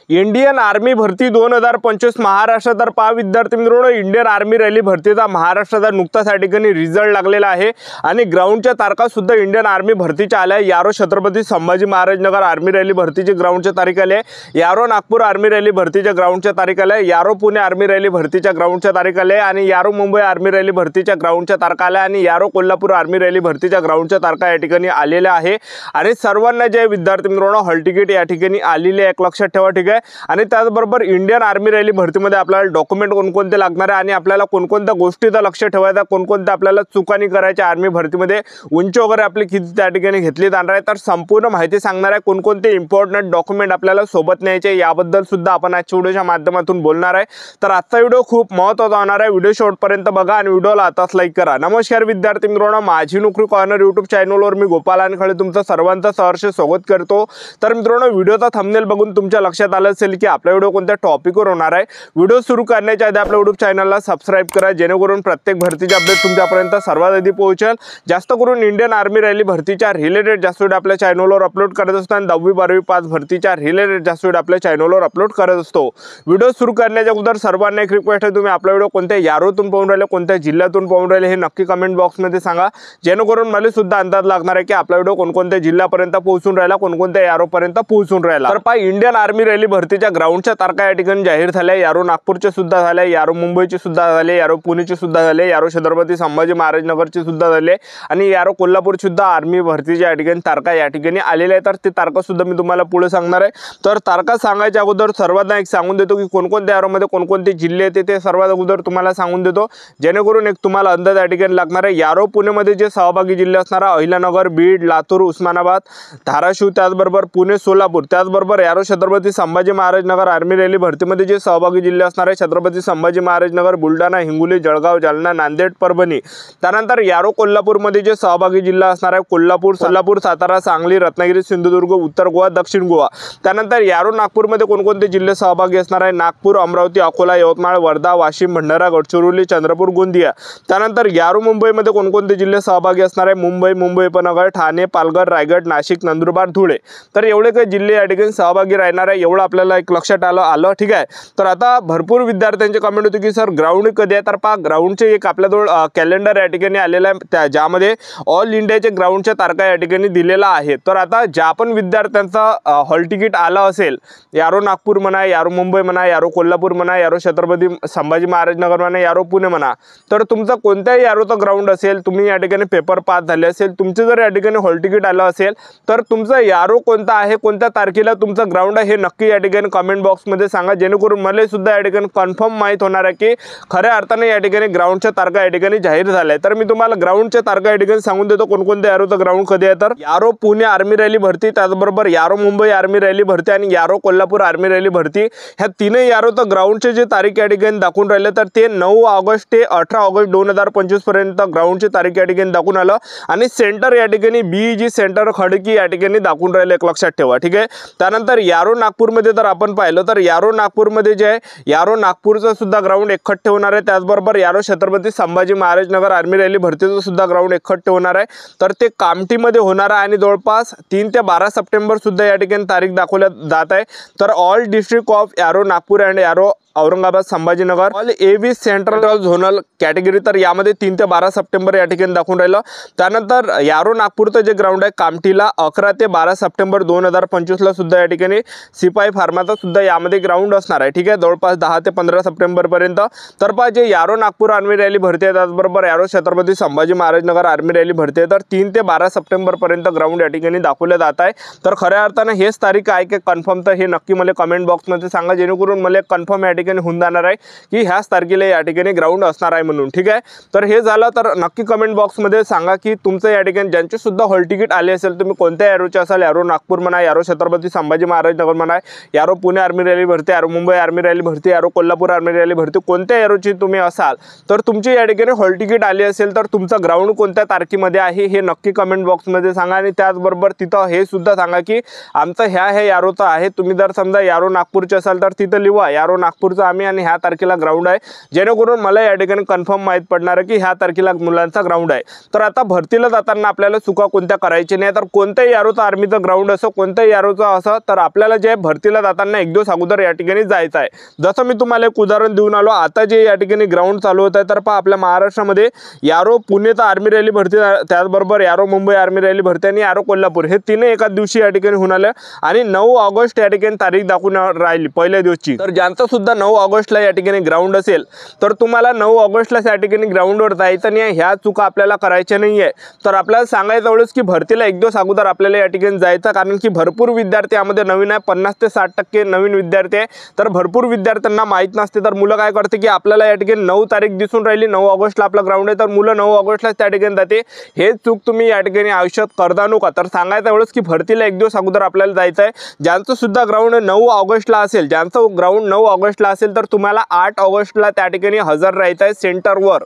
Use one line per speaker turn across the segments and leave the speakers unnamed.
Indian army भरती 2025 महाराष्ट्र तर पहा विद्यार्थी मित्रांनो, इंडियन आर्मी रॅली भरतीचा महाराष्ट्राचा नुकताच या ठिकाणी रिझल्ट लागलेला आहे आणि ग्राउंडच्या तारखा सुद्धा इंडियन आर्मी भरतीच्या आल्या. यारो छत्रपती संभाजी महाराज नगर आर्मी रॅली भरतीची ग्राउंडच्या तारीख आले, यारो नागपूर आर्मी रॅली भरतीच्या ग्राउंडच्या तारीख आल्या, यारो पुणे आर्मी रॅली भरतीच्या ग्राउंडच्या तारीख आले आणि यारो मुंबई आर्मी रॅली भरतीच्या ग्राउंडच्या तारखा आल्या आणि यारो कोल्हापूर आर्मी रॅली भरतीच्या ग्राउंडच्या तारखा या ठिकाणी आलेल्या आहे. आणि सर्वांना जे विद्यार्थी मित्रांनो हॉल तिकीट या ठिकाणी आलेले एक लक्षात ठेवा, ठीक आहे. आणि त्याचबरोबर इंडियन आर्मी रॅली भरतीमध्ये आपल्याला डॉक्युमेंट कोणकोणते लागणार आहे आणि आपल्याला कोणकोणत्या गोष्टीचा लक्ष ठेवायचा, कोणकोणत्या आपल्याला चुकानी करायच्या आर्मी भरतीमध्ये, उंची वगैरे आपली किती त्या ठिकाणी घेतली जाणार आहे, तर संपूर्ण माहिती सांगणार आहे. कोणकोणते इम्पॉर्टंट डॉक्युमेंट आपल्याला सोबत न्यायचे याबद्दल सुद्धा आपण आजच्या व्हिडिओच्या माध्यमातून बोलणार आहे. तर आजचा व्हिडिओ खूप महत्त्वाचा होणार आहे. व्हिडिओ शेवटपर्यंत बघा आणि व्हिडिओला आताच लाईक करा. नमस्कार विद्यार्थी मित्रांनो, माझी नोकरी कॉर्नर यूट्यूब चॅनलवर मी गोपाल अनखळे तुमचं सर्वांचं सहर्ष स्वागत करतो. तर मित्रांनो, व्हिडिओचा थंबनेल बघून तुमच्या लक्षात आलं असेल की आपला व्हिडिओ कोणत्या टॉपिकवर होणार आहे. व्हिडिओ सुरू करण्याच्या आधी आपल्या यूट्यूब चॅनलला सबस्क्राइब करा, जेणेकरून प्रत्येक भरतीचे अपडेट तुमच्यापर्यंत सर्वात आधी पोहोचेल. जास्त करून इंडियन आर्मी रॅली भरतीच्या रिलेटेड जास्त व्हिडिओ आपल्या चॅनलवर अपलोड करत असतो आणि 10वी 12वी 5 भरतीच्या रिलेटेड जास्त व्हिडिओ आपल्या चॅनलवर अपलोड करत असतो. व्हिडिओ सुरू करण्याच्या अगोदर सर्वांना एक रिक्वेस्ट आहे, तुम्ही आपला व्हिडिओ कोणत्या यारोतून पाहून राहिले, कोणत्या जिल्ह्यातून पाहून राहिले हे नक्की कमेंट बॉक्समध्ये सांगा, जेणेकरून मला सुद्धा अंदाज लागणार आहे की आपला व्हिडिओ कोणकोणत्या जिल्ह्यापर्यंत पोहोचून राहिला, कोणकोणत्या यारोपर्यंत पोहोचून राहिला. तर पहा, इंडियन आर्मी रॅली भरतीच्या ग्राउंडच्या तारखा या ठिकाणी जाहीर झाल्या. यारो नागपूरचे सुद्धा झाले, यारो मुंबईचे सुद्धा झाले, यारो पुणेचे सुद्धा झाले, यारो छत्रपती संभाजी महाराज नगरचे सुद्धा झाले आणि यारो कोल्हापूर सुद्धा आर्मी भरतीच्या या ठिकाणी तारखा या ठिकाणी आलेल्या आहेत. तर ते तारखा सुद्धा मी तुम्हाला पुढे सांगणार आहे. तर तारखा सांगायच्या अगोदर सर्वांना एक सांगून देतो की कोणकोणत्या यारोमध्ये कोणकोणते जिल्हे येते ते सर्वात अगोदर तुम्हाला सांगून देतो, जेणेकरून एक तुम्हाला अंदाज या ठिकाणी लागणार आहे. यारो पुणेमध्ये जे सहभागी जिल्हे असणार अहिल्यानगर, बीड, लातूर, उस्मानाबाद, धाराशिव, त्याचबरोबर पुणे, सोलापूर, त्याचबरोबर यारो छत्रपती संभाजी महाराज नगर आर्मी रॅली भरतीमध्ये जे सहभागी जिल्हे असणार आहे छत्रपती संभाजी महाराज नगर, बुलढाणा, हिंगोली, जळगाव, जालना, नांदेड, परभणी. त्यानंतर यारो कोल्हापूरमध्ये जे सहभागी जिल्हा असणार आहे कोल्हापूर, सातारा, सांगली, रत्नागिरी, सिंधुदुर्ग, उत्तर गोवा, दक्षिण गोवा. त्यानंतर यारो नागपूरमध्ये कोणकोणते जिल्हे सहभागी असणार आहे नागपूर, अमरावती, अकोला, यवतमाळ, वर्धा, वाशिम, भंडारा, गडचिरोली, चंद्रपूर, गोंदिया. त्यानंतर यारो मुंबईमध्ये कोणकोणते जिल्हे सहभागी असणार आहे मुंबई, मुंबई उपनगर, ठाणे, पालघर, रायगड, नाशिक, नंदुरबार, धुळे. तर एवढे काही जिल्हे या ठिकाणी सहभागी राहणार आहे, एवढं आपल्याला एक लक्षात आलं, ठीक आहे. तर आता भरपूर विद्यार्थ्यांचे कमेंट होते की सर ग्राउंड कधी आहे. तर पहा, ग्राउंडचे एक आपल्याजवळ कॅलेंडर या ठिकाणी आलेलं आहे, ज्यामध्ये ऑल इंडियाचे ग्राउंडच्या तारखा या ठिकाणी दिलेला आहे. तर आता ज्या पण विद्यार्थ्यांचा हॉल तिकीट आलं असेल, यारो नागपूर म्हणा, यारो मुंबई म्हणा, यारो कोल्हापूर म्हणा, यारो छत्रपती संभाजी महाराज नगर म्हणा, यारो पुणे म्हणा, तर तुमचं कोणत्याही यारोचं ग्राउंड असेल, तुम्ही या ठिकाणी पेपर पास झाले असेल, तुमचे जर या ठिकाणी हॉल तिकीट आलं असेल, तर तुमचं यारो कोणता आहे, कोणत्या तारखेला तुमचं ग्राउंड आहे हे नक्की या ठिकाणी कमेंट बॉक्समध्ये सांगा, जेणेकरून मला सुद्धा या ठिकाणी कन्फर्म माहीत होणार आहे की खऱ्या अर्थाने या ठिकाणी ग्राउंडच्या तारखा या ठिकाणी जाहीर झाल्या. तर मी तुम्हाला ग्राउंडच्या तारखा या ठिकाणी सांगून देतो कोणकोणत्या यारोचं ग्राउंड कधी आहे. तर यारो पुणे आर्मी रॅली भरती, त्याचबरोबर यारो मुंबई आर्मी रॅली भरती आणि यारो कोल्हापूर आर्मी रॅली भरती, ह्या तीनही यारोचं ग्राउंडचे जे तारीख या ठिकाणी दाखवून राहिले तर ते 9 ऑगस्ट ते 18 ऑगस्ट 2025 पर्यंत ग्राउंडची तारीख या ठिकाणी दाखवून आलं आणि सेंटर या ठिकाणी BEG सेंटर खडकी या ठिकाणी दाखवून राहिले, एक लक्षात ठेवा, ठीक आहे. त्यानंतर यारो नागपूरमध्ये जर आपण पाहिलं तर यारो नागपूरमध्ये जे आहे यारो नागपूरचं सुद्धा ग्राउंड एकखट्टे होणार आहे. त्याचबरोबर यारो छत्रपती संभाजी महाराज नगर आर्मी रॅली भरतीचं सुद्धा ग्राउंड एकखट्टे होणार आहे. तर ते कामठीमध्ये होणार आहे आणि जवळपास 3 ते 12 सप्टेंबर सुद्धा या ठिकाणी तारीख दाखवल्या जात आहे. तर ऑल डिस्ट्रिक्ट ऑफ यारो नागपूर अँड यारो Aurangabad Sambhajinagar all AB central zonal category, तर यामध्ये 3 ते 12 सप्टेंबर या ठिकाणी दाखवून राहिलं. त्यानंतर यारो नागपूरचं जे ग्राउंड आहे कामठीला 11 ते 12 सप्टेंबर 2025 ला सुद्धा या ठिकाणी सिपाही फार्माचा सुद्धा यामध्ये ग्राउंड असणार आहे, ठीक आहे, जवळपास 10 ते 15 सप्टेंबर पर्यंत. तर पहा, जे यारो नागपूर आर्मी रॅली भरती आहे त्याचबरोबर यारो छत्रपती संभाजी महाराज नगर आर्मी रॅली भरती आहे, तर 3 ते 12 सप्टेंबर पर्यंत ग्राउंड या ठिकाणी दाखवले जात आहे. तर खऱ्या अर्थाने हेच तारीख आहे की कन्फर्म, तर हे नक्की मला कमेंट बॉक्समध्ये सांगा, जेणेकरून मला कन्फर्म या ठिकाणी होऊन जाणार आहे की ह्याच तारखेला या ठिकाणी ग्राउंड असणार आहे म्हणून, ठीक आहे. तर हे झालं, तर नक्की कमेंट बॉक्समध्ये सांगा की तुमचं या ठिकाणी ज्यांचे सुद्धा हॉल तिकीट आले असेल, तुम्ही कोणत्या यारोचे असाल, यारो नागपूर म्हणा, यारो छत्रपती संभाजी महाराज नगर म्हणा, यारो पुणे आर्मी रॅली भरती, यारो मुंबई आर्मी रॅली भरती, यारो कोल्हापूर आर्मी रॅली भरती, कोणत्या यारोची तुम्ही असाल, तर तुमची या ठिकाणी हॉल तिकीट आले असेल तर तुमचं ग्राउंड कोणत्या तारखेमध्ये आहे हे नक्की कमेंट बॉक्समध्ये सांगा. आणि त्याचबरोबर तिथं हे सुद्धा सांगा की आमचं ह्या यारोचं आहे. तुम्ही जर समजा यारो नागपूरचे असाल तर तिथं लिहा यारो नागपूरचं आम्ही आणि ह्या तारखेला ग्राउंड आहे, जेणेकरून मला या ठिकाणी कन्फर्म माहीत पडणार आहे की ह्या तारखेला मुलांचा ग्राउंड आहे. तर आता भरतीला जाताना आपल्याला चुका कोणत्या करायची नाही. तर कोणत्याही यारोचं आर्मीचं ग्राउंड असो, कोणत्याही यारोचं असं, तर आपल्याला जे भरतीला भरतीला जाताना एक दिवस अगोदर या ठिकाणी जायचं आहे। जसं मी तुम्हाला एक उदाहरण देऊन आलो, आता जे या ठिकाणी ग्राउंड चालू होत आहे तर पहा आपल्या महाराष्ट्रामध्ये यारो पुणेचा आर्मी रॅली भरती, त्याचबरोबर यारो मुंबई आर्मी रॅली भरती आणि यारो कोल्हापूर हे तीनही एकाच दिवशी या ठिकाणी होऊन आलं आणि 9 ऑगस्ट या ठिकाणी तारीख दाखवून राहिली पहिल्या दिवशी। तर ज्यांचं सुद्धा 9 ऑगस्टला या ठिकाणी ग्राउंड असेल तर तुम्हाला 9 ऑगस्टला या ठिकाणी ग्राउंडवर जायचं नाही, ह्या चुका आपल्याला करायच्या नाही आहे। तर आपल्याला सांगायचं एवढंच की भरतीला एक दिवस अगोदर आपल्याला या ठिकाणी जायचं, कारण की भरपूर विद्यार्थी यामध्ये नवीन आहे, 50 ते 60% नवीन विद्यार्थी आहे। तर भरपूर विद्यार्थ्यांना माहीत नसते, तर मुलं काय करते की आपल्याला या ठिकाणी 9 तारीख दिसून राहिली, 9 ऑगस्टला आपला ग्राउंड आहे तर मुलं 9 ऑगस्टला त्या ठिकाणी जाते। हे चूक तुम्ही या ठिकाणी आयुष्यात करता नका। तर सांगायचं एवढंच की भरतीला एक दिवस अगोदर आपल्याला जायचं आहे। ज्यांचं सुद्धा ग्राउंड 9 ऑगस्टला असेल, ज्यांचं ग्राउंड 9 ऑगस्टला असेल तर तुम्हाला 8 ऑगस्टला त्या ठिकाणी हजर राहायचं आहे सेंटरवर,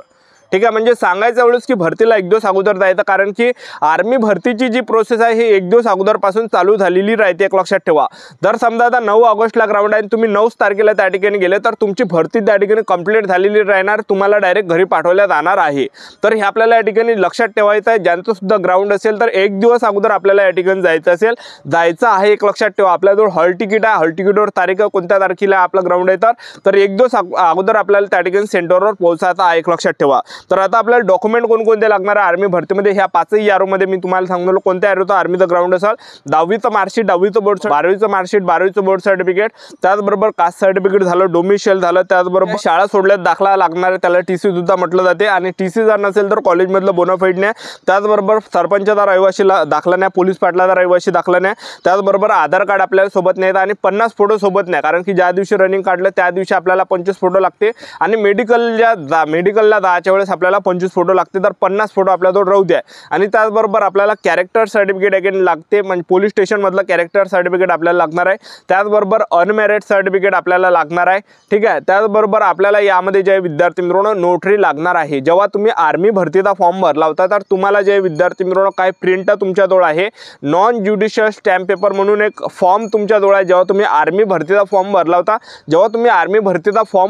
ठीक आहे। म्हणजे सांगायचं एवढंच की भरतीला एक दिवस अगोदर जायचं, कारण की आर्मी भरतीची जी प्रोसेस आहे ही एक दिवस अगोदरपासून चालू झालेली राहते, एक लक्षात ठेवा। जर समजा आता 9 ऑगस्टला ग्राउंड आहे तुम्ही 9 तारखेला त्या ठिकाणी गेले तर तुमची भरती त्या ठिकाणी कंप्लीट झालेली राहणार, तुम्हाला डायरेक्ट घरी पाठवल्या जाणार आहे। तर हे आपल्याला या ठिकाणी लक्षात ठेवायचं आहे। ज्यांचं सुद्धा ग्राउंड असेल तर एक दिवस अगोदर आपल्याला या ठिकाणी जायचं आहे, एक लक्षात ठेवा। आपल्याजवळ हॉल तिकीट आहे, हॉल तिकीटवर तारीख कोणत्या तारखेला आपला ग्राउंड आहे तर एक दिवस अगोदर आपल्याला त्या ठिकाणी सेंटरवर पोहोचायचं आहे, एक लक्षात ठेवा। तर आता आपल्याला डॉक्युमेंट कोणकोणते लागणार आहे आर्मी भरतीमध्ये, ह्या 5ही यारोमध्ये मी तुम्हाला सांगतो कोणत्या यारोचं आर्मीचं ग्राउंड असेल। 10वीचं मार्कशीट, 10वीचं बोर्ड, 12वीचं मार्कशीट, 12वीचं बोर्ड सर्टिफिकेट, त्याचबरोबर कास्ट सर्टिफिकेट झालं, डोमिशियल झालं, त्याचबरोबर शाळा सोडल्यात दाखला लागणार आहे त्याला टीसी सुद्धा म्हटलं जाते। आणि टीसी जर नसेल तर कॉलेजमधलं बोनाफाईड नाही, त्याचबरोबर सरपंचाचा रहिवासी दाखला नाही, पोलीस पाटलाचा रहिवासी दाखला नाही, त्याचबरोबर आधार कार्ड आपल्याला सोबत नाही आणि 50 फोटो सोबत नाही, कारण की ज्या दिवशी रनिंग काढलं त्या दिवशी आपल्याला 25 फोटो लागते आणि मेडिकलला जायच्या वेळेस आपल्याला 25 फोटो लागते, तर 50 फोटो आपल्याजवळ राहू द्या। आणि त्याचबरोबर आपल्याला कॅरेक्टर सर्टिफिकेट अगेन लागते, म्हणजे पोलीस स्टेशन मधलं कॅरेक्टर सर्टिफिकेट आपल्याला लागणार आहे, त्याचबरोबर अनमॅरिड सर्टिफिकेट आपल्याला लागणार आहे, ठीक आहे। त्याचबरोबर आपल्याला यामध्ये जे विद्यार्थी मित्रांनो नोटरी लागणार आहे। जेव्हा तुम्ही आर्मी भरतीचा फॉर्म भरला होता तर तुम्हाला जे विद्यार्थी मित्रांनो काय प्रिंट तुमच्याजवळ आहे, नॉन ज्युडिशियल स्टॅम्प पेपर म्हणून एक फॉर्म तुमच्याजवळ आहे। जेव्हा तुम्ही आर्मी भरतीचा फॉर्म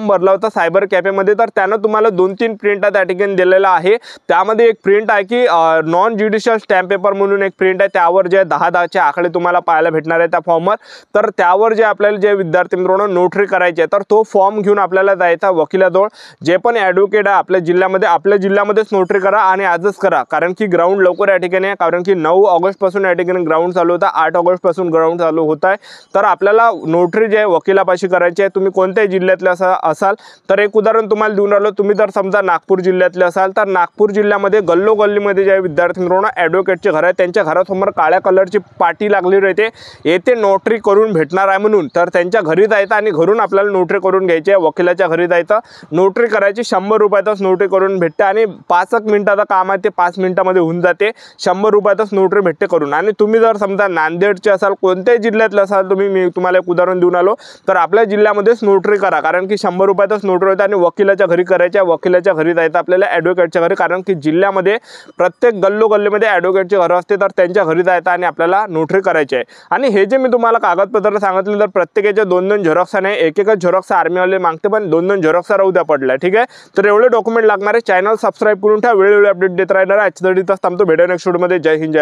भरला होता, सायबर कॅफेमध्ये, तर त्यानं तुम्हाला 2-3 प्रिंट त्या ठिकाणी दिलेला आहे। त्यामध्ये एक प्रिंट आहे की नॉन ज्युडिशियल स्टॅम्प पेपर म्हणून एक प्रिंट आहे, त्यावर जे 10-10चे आकडे तुम्हाला पाहायला भेटणार आहे त्या फॉर्मवर। तर त्यावर जे आपल्याला जे विद्यार्थी मित्रांनो नोटरी करायची आहे तर तो फॉर्म घेऊन आपल्याला जायचा वकिलाजवळ। जे पण ॲडव्होकेट आहे आपल्या जिल्ह्यामध्येच नोटरी करा आणि आजच करा, कारण की ग्राउंड लवकर या ठिकाणी आहे, कारण की 9 ऑगस्ट पासून या ठिकाणी ग्राउंड चालू होता, 8 ऑगस्ट पासून ग्राउंड चालू होत आहे। तर आपल्याला नोटरी जे आहे वकिलापाशी करायची आहे। तुम्ही कोणत्याही जिल्ह्यातले असाल तर एक उदाहरण तुम्हाला देऊन राहिलो, तुम्ही जर समजा नागपूर जिल्ह्यातले असाल तर नागपूर जिल्ह्यामध्ये गल्लोगल्लीमध्ये जे विद्यार्थी मित्रांनो ॲडव्होकेटचे घर आहे त्यांच्या घरासमोर काळ्या कलरची पाटी लागली राहते, येथे नोटरी करून भेटणार आहे म्हणून। तर त्यांच्या घरी जायचं आणि घरून आपल्याला नोटरी करून घ्यायची आहे, वकिलाच्या घरी जायचं, नोटरी करायची, 100 रुपयातच नोटरी करून भेटते आणि 5 मिनिटाचं काम आहे ते 5 मिनिटामध्ये होऊन जाते, 100 रुपयातच नोटरी भेटते करून। आणि तुम्ही जर समजा नांदेडचे असाल, कोणत्याही जिल्ह्यातले असाल तुम्ही, मी तुम्हाला एक उदाहरण देऊन आलो, तर आपल्या जिल्ह्यामध्येच नोटरी करा, कारण की 100 रुपयातच नोटरी होते आणि वकिलाच्या घरी करायच्या, वकिलाच्या घरी जायचं आपल्याला ॲडव्होकेटच्या घरी, कारण की जिल्ह्यामध्ये प्रत्येक गल्लोगल्लीमध्ये ॲडव्होकेटचे घर असते, तर त्यांच्या घरी जायचं आणि आपल्याला नोटरी करायची आहे। आणि हे जे मी तुम्हाला कागदपत्र सांगितले तर प्रत्येकाचे 2-2 झेरॉक्स नाही, एक-एकच झेरॉक्स आर्मीवाले मागते, पण 2-2 झेरॉक्स राहू द्या पडला, ठीक आहे। तर एवढे डॉक्युमेंट लागणार आहे। चॅनल सबस्क्राईब करून ठेवा, वेळोवेळी अपडेट देत राहणार आहे। आजच्या थांबतो, भेटूया नेक्स्ट व्हिडिओमध्ये। जय हिंद, जय भारत।